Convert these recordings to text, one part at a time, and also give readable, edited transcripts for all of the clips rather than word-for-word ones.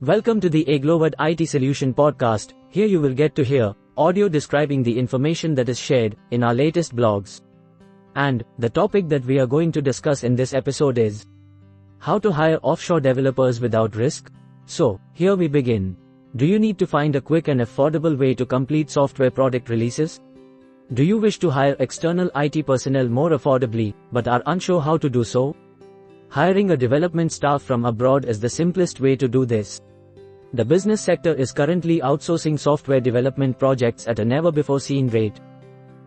Welcome to the Aglovad IT Solution Podcast. Here you will get to hear audio describing the information that is shared in our latest blogs. And the topic that we are going to discuss in this episode is how to hire offshore developers without risk. So, here we begin. Do you need to find a quick and affordable way to complete software product releases? Do you wish to hire external IT personnel more affordably, but are unsure how to do so? Hiring a development staff from abroad is the simplest way to do this. The business sector is currently outsourcing software development projects at a never-before-seen rate.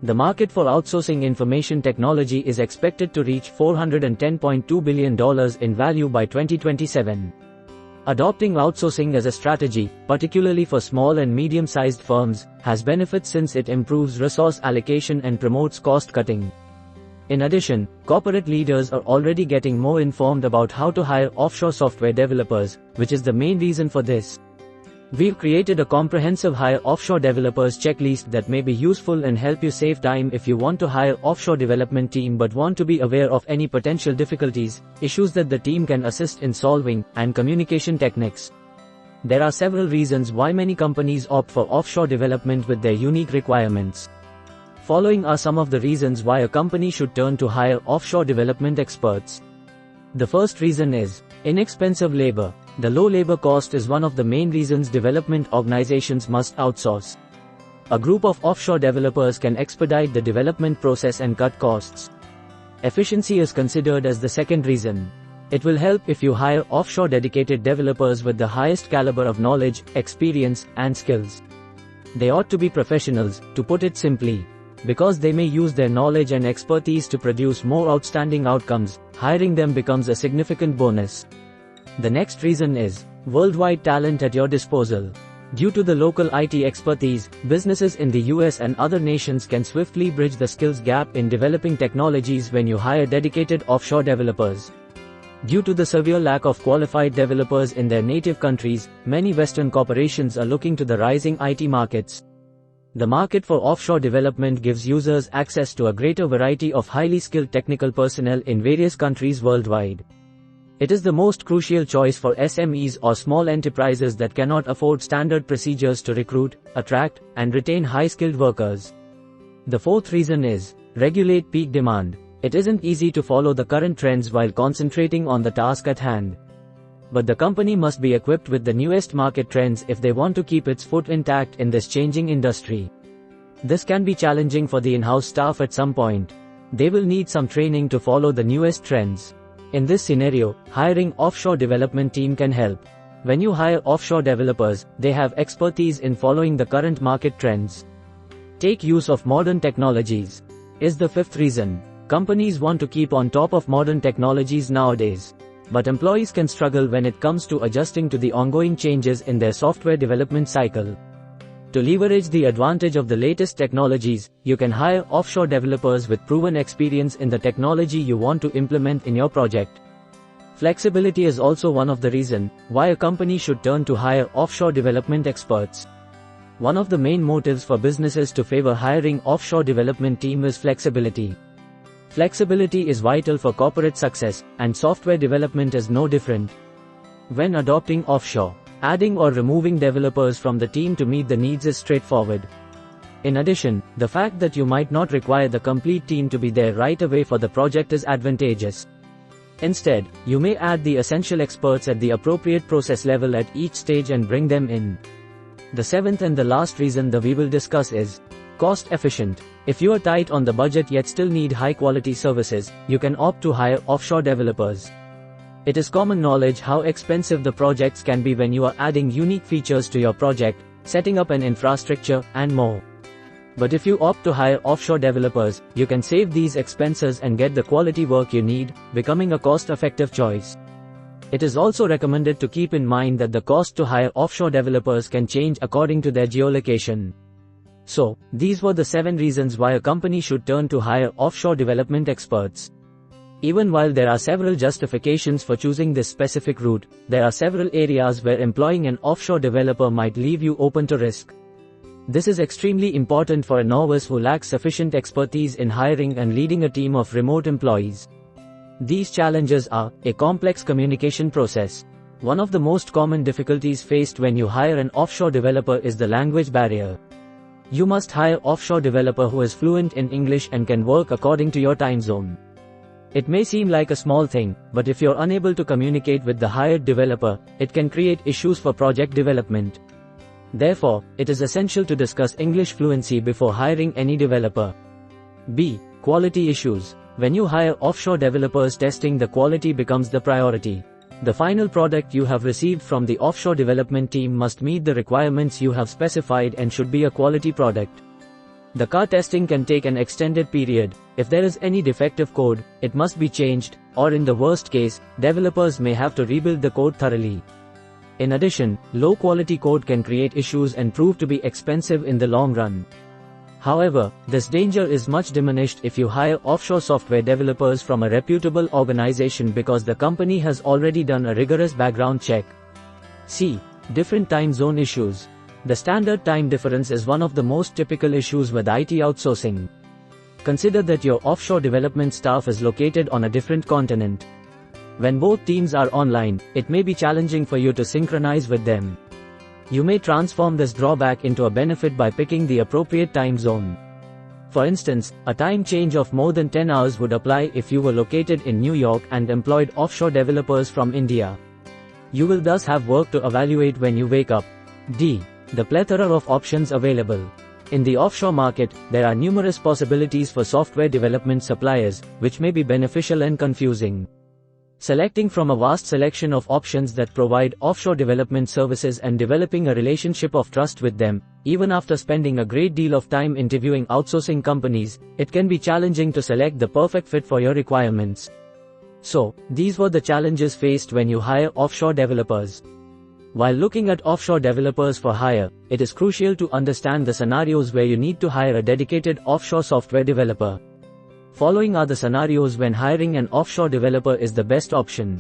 The market for outsourcing information technology is expected to reach $410.2 billion in value by 2027. Adopting outsourcing as a strategy, particularly for small and medium-sized firms, has benefits since it improves resource allocation and promotes cost-cutting. In addition, corporate leaders are already getting more informed about how to hire offshore software developers, which is the main reason for this. We've created a comprehensive hire offshore developers checklist that may be useful and help you save time if you want to hire offshore development team but want to be aware of any potential difficulties, issues that the team can assist in solving, and communication techniques. There are several reasons why many companies opt for offshore development with their unique requirements. Following are some of the reasons why a company should turn to hire offshore development experts. The first reason is inexpensive labor. The low labor cost is one of the main reasons development organizations must outsource. A group of offshore developers can expedite the development process and cut costs. Efficiency is considered as the second reason. It will help if you hire offshore dedicated developers with the highest caliber of knowledge, experience, and skills. They ought to be professionals, to put it simply. Because they may use their knowledge and expertise to produce more outstanding outcomes, hiring them becomes a significant bonus. The next reason is worldwide talent at your disposal. Due to the local IT expertise, businesses in the US and other nations can swiftly bridge the skills gap in developing technologies when you hire dedicated offshore developers. Due to the severe lack of qualified developers in their native countries, many Western corporations are looking to the rising IT markets. The market for offshore development gives users access to a greater variety of highly skilled technical personnel in various countries worldwide. It is the most crucial choice for SMEs or small enterprises that cannot afford standard procedures to recruit, attract, and retain high-skilled workers. The fourth reason is regulate peak demand. It isn't easy to follow the current trends while concentrating on the task at hand. But the company must be equipped with the newest market trends if they want to keep its foot intact in this changing industry. This can be challenging for the in-house staff at some point. They will need some training to follow the newest trends. In this scenario, hiring offshore development team can help. When you hire offshore developers, they have expertise in following the current market trends. Take use of modern technologies is the fifth reason. Companies want to keep on top of modern technologies nowadays. But employees can struggle when it comes to adjusting to the ongoing changes in their software development cycle. To leverage the advantage of the latest technologies, you can hire offshore developers with proven experience in the technology you want to implement in your project. Flexibility is also one of the reasons why a company should turn to hire offshore development experts. One of the main motives for businesses to favor hiring offshore development team is flexibility. Flexibility is vital for corporate success, and software development is no different. When adopting offshore, adding or removing developers from the team to meet the needs is straightforward. In addition, the fact that you might not require the complete team to be there right away for the project is advantageous. Instead, you may add the essential experts at the appropriate process level at each stage and bring them in. The seventh and the last reason that we will discuss is cost efficient. If you are tight on the budget yet still need high quality services, you can opt to hire offshore developers. It is common knowledge how expensive the projects can be when you are adding unique features to your project, setting up an infrastructure, and more. But if you opt to hire offshore developers, you can save these expenses and get the quality work you need, becoming a cost-effective choice. It is also recommended to keep in mind that the cost to hire offshore developers can change according to their geolocation. So, these were the 7 reasons why a company should turn to hire offshore development experts. Even while there are several justifications for choosing this specific route, there are several areas where employing an offshore developer might leave you open to risk. This is extremely important for a novice who lacks sufficient expertise in hiring and leading a team of remote employees. These challenges are a complex communication process. One of the most common difficulties faced when you hire an offshore developer is the language barrier. You must hire an offshore developer who is fluent in English and can work according to your time zone. It may seem like a small thing, but if you're unable to communicate with the hired developer, it can create issues for project development. Therefore, it is essential to discuss English fluency before hiring any developer. B. Quality issues. When you hire offshore developers, testing the quality becomes the priority. The final product you have received from the offshore development team must meet the requirements you have specified and should be a quality product. The car testing can take an extended period. If there is any defective code, it must be changed, or in the worst case, developers may have to rebuild the code thoroughly. In addition, low-quality code can create issues and prove to be expensive in the long run. However, this danger is much diminished if you hire offshore software developers from a reputable organization because the company has already done a rigorous background check. C. Different time zone issues. The standard time difference is one of the most typical issues with IT outsourcing. Consider that your offshore development staff is located on a different continent. When both teams are online, it may be challenging for you to synchronize with them. You may transform this drawback into a benefit by picking the appropriate time zone. For instance, a time change of more than 10 hours would apply if you were located in New York and employed offshore developers from India. You will thus have work to evaluate when you wake up. D. The plethora of options available. In the offshore market, there are numerous possibilities for software development suppliers, which may be beneficial and confusing. Selecting from a vast selection of options that provide offshore development services and developing a relationship of trust with them, even after spending a great deal of time interviewing outsourcing companies, it can be challenging to select the perfect fit for your requirements. So, these were the challenges faced when you hire offshore developers. While looking at offshore developers for hire, it is crucial to understand the scenarios where you need to hire a dedicated offshore software developer. Following are the scenarios when hiring an offshore developer is the best option.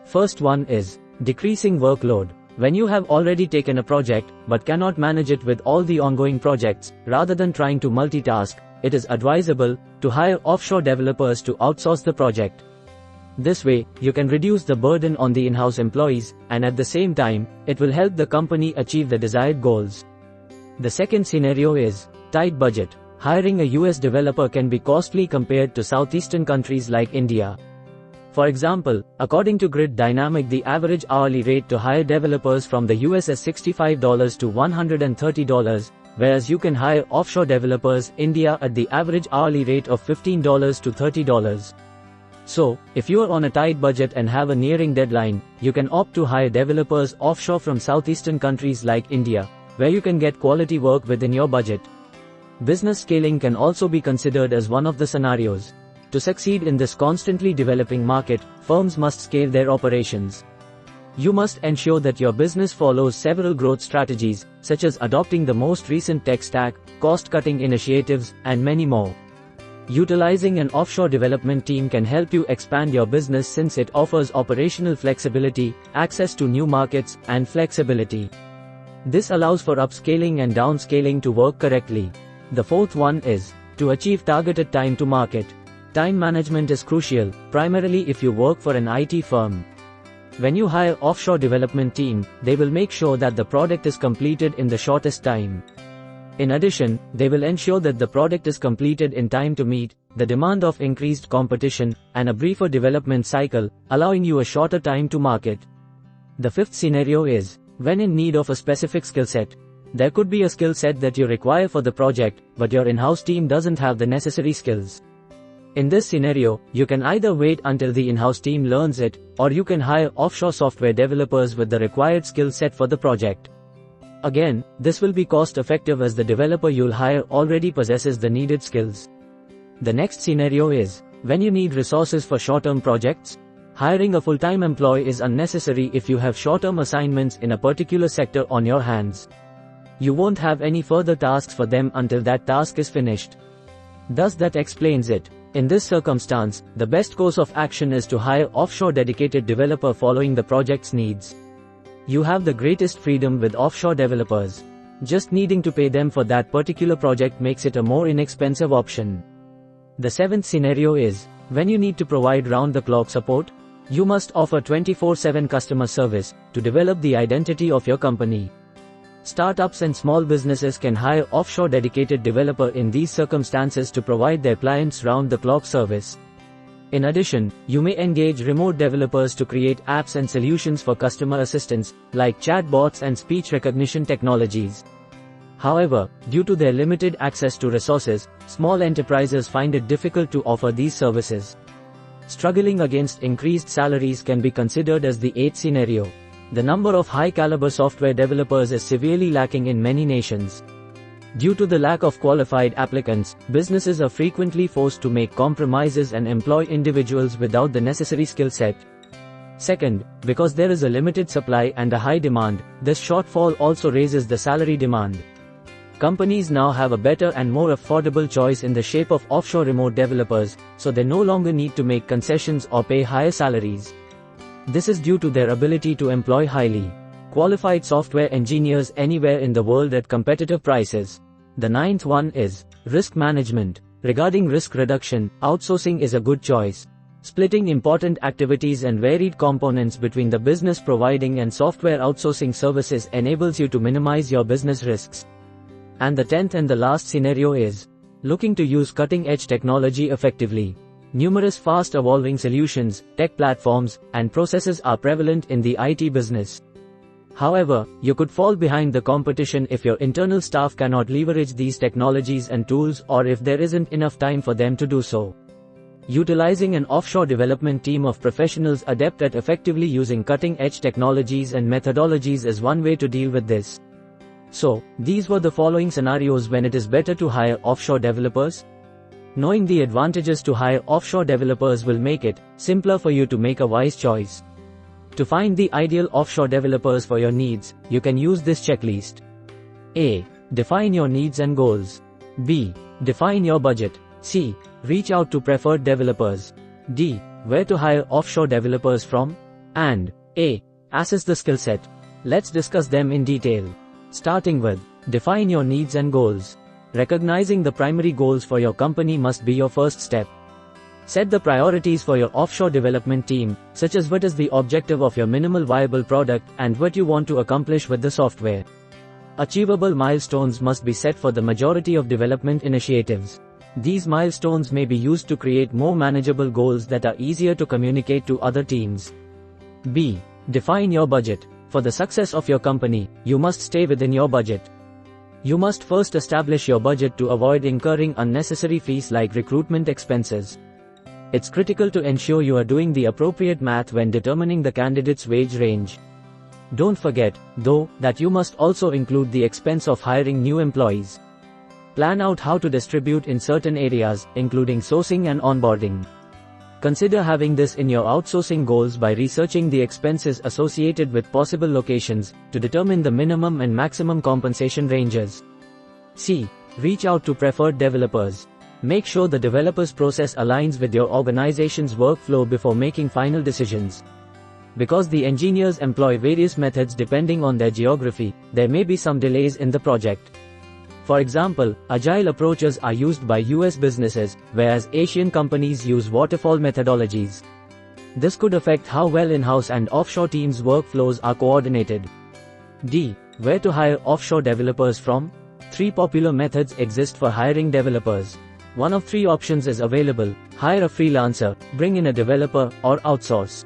First one is decreasing workload. When you have already taken a project, but cannot manage it with all the ongoing projects, rather than trying to multitask, it is advisable to hire offshore developers to outsource the project. This way, you can reduce the burden on the in-house employees, and at the same time, it will help the company achieve the desired goals. The second scenario is tight budget. Hiring a US developer can be costly compared to southeastern countries like India. For example, according to Grid Dynamic, the average hourly rate to hire developers from the US is $65 to $130, whereas you can hire offshore developers in India at the average hourly rate of $15 to $30. So, if you are on a tight budget and have a nearing deadline, you can opt to hire developers offshore from southeastern countries like India, where you can get quality work within your budget. Business scaling can also be considered as one of the scenarios. To succeed in this constantly developing market, firms must scale their operations. You must ensure that your business follows several growth strategies, such as adopting the most recent tech stack, cost-cutting initiatives, and many more. Utilizing an offshore development team can help you expand your business since it offers operational flexibility, access to new markets, and flexibility. This allows for upscaling and downscaling to work correctly. The fourth one is to achieve targeted time to market. Time management is crucial, primarily if you work for an IT firm. When you hire offshore development team, they will make sure that the product is completed in the shortest time. In addition, they will ensure that the product is completed in time to meet the demand of increased competition and a briefer development cycle, allowing you a shorter time to market. The fifth scenario is when in need of a specific skill set. There could be a skill set that you require for the project, but your in-house team doesn't have the necessary skills. In this scenario, you can either wait until the in-house team learns it, or you can hire offshore software developers with the required skill set for the project. Again, this will be cost-effective as the developer you'll hire already possesses the needed skills. The next scenario is when you need resources for short-term projects. Hiring a full-time employee is unnecessary if you have short-term assignments in a particular sector on your hands. You won't have any further tasks for them until that task is finished. Thus that explains it. In this circumstance, the best course of action is to hire offshore dedicated developer following the project's needs. You have the greatest freedom with offshore developers. Just needing to pay them for that particular project makes it a more inexpensive option. The seventh scenario is when you need to provide round-the-clock support. You must offer 24/7 customer service to develop the identity of your company. Startups and small businesses can hire offshore dedicated developer in these circumstances to provide their clients round-the-clock service. In addition, you may engage remote developers to create apps and solutions for customer assistance, like chatbots and speech recognition technologies. However, due to their limited access to resources, small enterprises find it difficult to offer these services. Struggling against increased salaries can be considered as the eighth scenario. The number of high-caliber software developers is severely lacking in many nations. Due to the lack of qualified applicants, businesses are frequently forced to make compromises and employ individuals without the necessary skill set. Second, because there is a limited supply and a high demand, this shortfall also raises the salary demand. Companies now have a better and more affordable choice in the shape of offshore remote developers, so they no longer need to make concessions or pay higher salaries. This is due to their ability to employ highly qualified software engineers anywhere in the world at competitive prices. The ninth one is risk management. Regarding risk reduction, outsourcing is a good choice. Splitting important activities and varied components between the business providing and software outsourcing services enables you to minimize your business risks. And the 10th and the last scenario is looking to use cutting-edge technology effectively. Numerous fast-evolving solutions, tech platforms, and processes are prevalent in the IT business. However, you could fall behind the competition if your internal staff cannot leverage these technologies and tools, or if there isn't enough time for them to do so. Utilizing an offshore development team of professionals adept at effectively using cutting-edge technologies and methodologies is one way to deal with this. So, these were the following scenarios when it is better to hire offshore developers. Knowing the advantages to hire offshore developers will make it simpler for you to make a wise choice. To find the ideal offshore developers for your needs, you can use this checklist. A. Define your needs and goals. B. Define your budget. C. Reach out to preferred developers. D. Where to hire offshore developers from. And A. Assess the skill set. Let's discuss them in detail. Starting with define your needs and goals. Recognizing the primary goals for your company must be your first step. Set the priorities for your offshore development team, such as what is the objective of your minimal viable product and what you want to accomplish with the software. Achievable milestones must be set for the majority of development initiatives. These milestones may be used to create more manageable goals that are easier to communicate to other teams. B. Define your budget. For the success of your company, you must stay within your budget. You must first establish your budget to avoid incurring unnecessary fees like recruitment expenses. It's critical to ensure you are doing the appropriate math when determining the candidate's wage range. Don't forget, though, that you must also include the expense of hiring new employees. Plan out how to distribute in certain areas, including sourcing and onboarding. Consider having this in your outsourcing goals by researching the expenses associated with possible locations, to determine the minimum and maximum compensation ranges. C. Reach out to preferred developers. Make sure the developer's process aligns with your organization's workflow before making final decisions. Because the engineers employ various methods depending on their geography, there may be some delays in the project. For example, agile approaches are used by US businesses, whereas Asian companies use waterfall methodologies. This could affect how well in-house and offshore teams' workflows are coordinated. D. Where to hire offshore developers from? 3 popular methods exist for hiring developers. One of 3 options is available: hire a freelancer, bring in a developer, or outsource.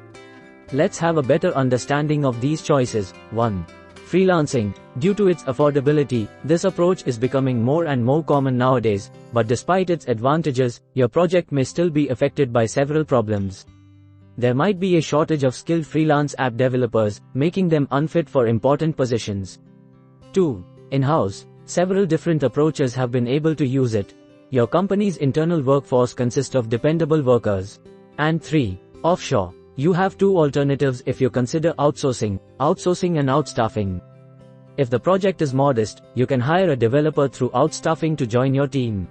Let's have a better understanding of these choices. 1. Freelancing. Due to its affordability, this approach is becoming more and more common nowadays, but despite its advantages, your project may still be affected by several problems. There might be a shortage of skilled freelance app developers, making them unfit for important positions. 2. In-house. Several different approaches have been able to use it. Your company's internal workforce consists of dependable workers. And 3. Offshore. You have 2 alternatives if you consider outsourcing and outstaffing. If the project is modest, you can hire a developer through outstaffing to join your team.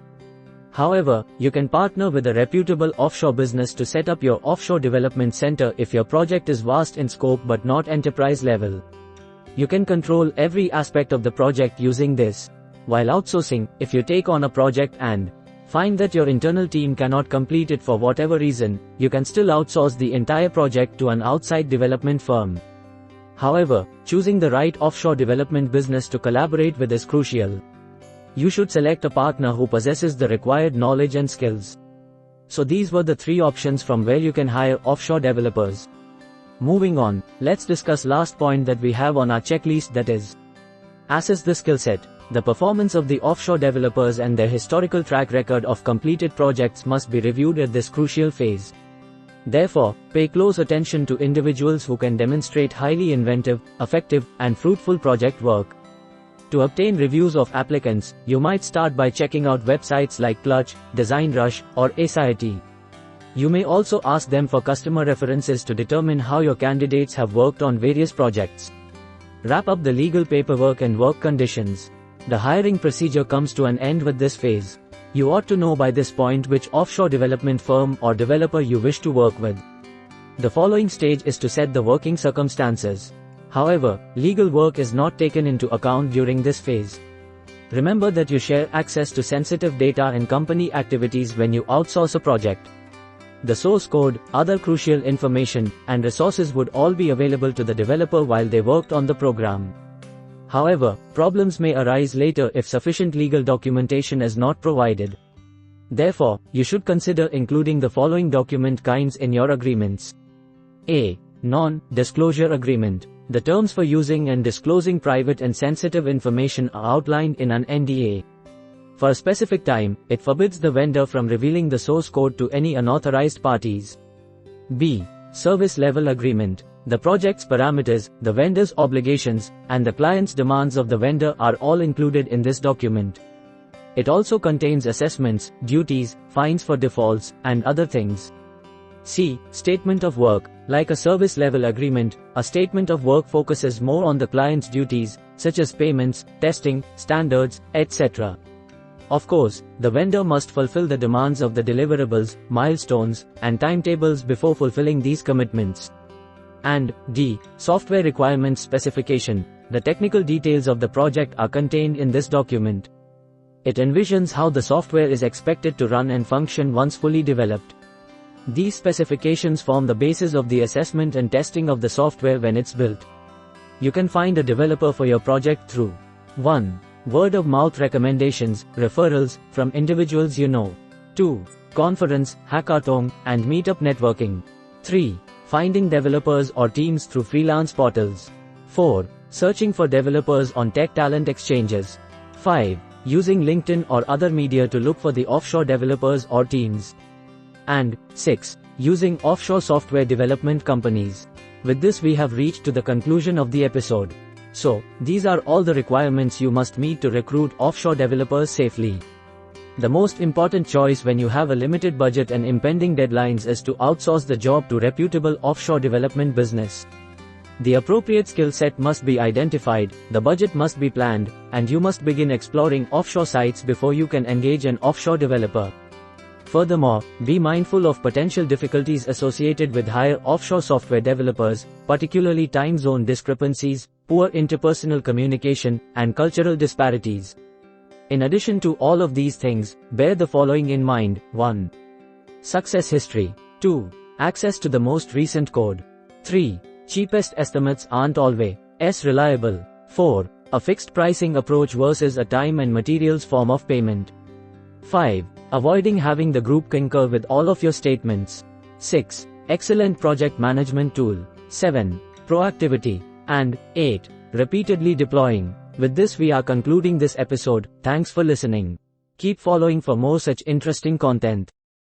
However, you can partner with a reputable offshore business to set up your offshore development center if your project is vast in scope but not enterprise level. You can control every aspect of the project using this. While outsourcing, if you take on a project and Find that your internal team cannot complete it for whatever reason, you can still outsource the entire project to an outside development firm. However, choosing the right offshore development business to collaborate with is crucial. You should select a partner who possesses the required knowledge and skills. So these were the 3 options from where you can hire offshore developers. Moving on, let's discuss last point that we have on our checklist, that is, assess the skill set. The performance of the offshore developers and their historical track record of completed projects must be reviewed at this crucial phase. Therefore, pay close attention to individuals who can demonstrate highly inventive, effective, and fruitful project work. To obtain reviews of applicants, you might start by checking out websites like Clutch, DesignRush, or SIT. You may also ask them for customer references to determine how your candidates have worked on various projects. Wrap up the legal paperwork and work conditions. The hiring procedure comes to an end with this phase. You ought to know by this point which offshore development firm or developer you wish to work with. The following stage is to set the working circumstances. However, legal work is not taken into account during this phase. Remember that you share access to sensitive data and company activities when you outsource a project. The source code, other crucial information, and resources would all be available to the developer while they worked on the program. However, problems may arise later if sufficient legal documentation is not provided. Therefore, you should consider including the following document kinds in your agreements. A. Non-disclosure agreement. The terms for using and disclosing private and sensitive information are outlined in an NDA. For a specific time, it forbids the vendor from revealing the source code to any unauthorized parties. B. Service level agreement. The project's parameters, the vendor's obligations, and the client's demands of the vendor are all included in this document. It also contains assessments, duties, fines for defaults, and other things. C. Statement of work. Like a service level agreement, a statement of work focuses more on the client's duties, such as payments, testing, standards, etc. Of course, the vendor must fulfill the demands of the deliverables, milestones, and timetables before fulfilling these commitments. And D. Software requirements specification. The technical details of the project are contained in this document. It envisions how the software is expected to run and function once fully developed. These specifications form the basis of the assessment and testing of the software when it's built. You can find a developer for your project through 1. Word of mouth recommendations, referrals, from individuals you know. 2. Conference, hackathon, and meetup networking. 3. Finding developers or teams through freelance portals. 4. Searching for developers on tech talent exchanges. 5. Using LinkedIn or other media to look for the offshore developers or teams. And 6. Using offshore software development companies. With this we have reached to the conclusion of the episode. So, these are all the requirements you must meet to recruit offshore developers safely. The most important choice when you have a limited budget and impending deadlines is to outsource the job to reputable offshore development business. The appropriate skill set must be identified, the budget must be planned, and you must begin exploring offshore sites before you can engage an offshore developer. Furthermore, be mindful of potential difficulties associated with hire offshore software developers, particularly time zone discrepancies, poor interpersonal communication, and cultural disparities. In addition to all of these things, bear the following in mind. 1. Success history. 2. Access to the most recent code. 3. Cheapest estimates aren't always reliable. 4. A fixed pricing approach versus a time and materials form of payment. 5. Avoiding having the group concur with all of your statements. 6. Excellent project management tool. 7. Proactivity. And 8. Repeatedly deploying. With this we are concluding this episode. Thanks for listening. Keep following for more such interesting content.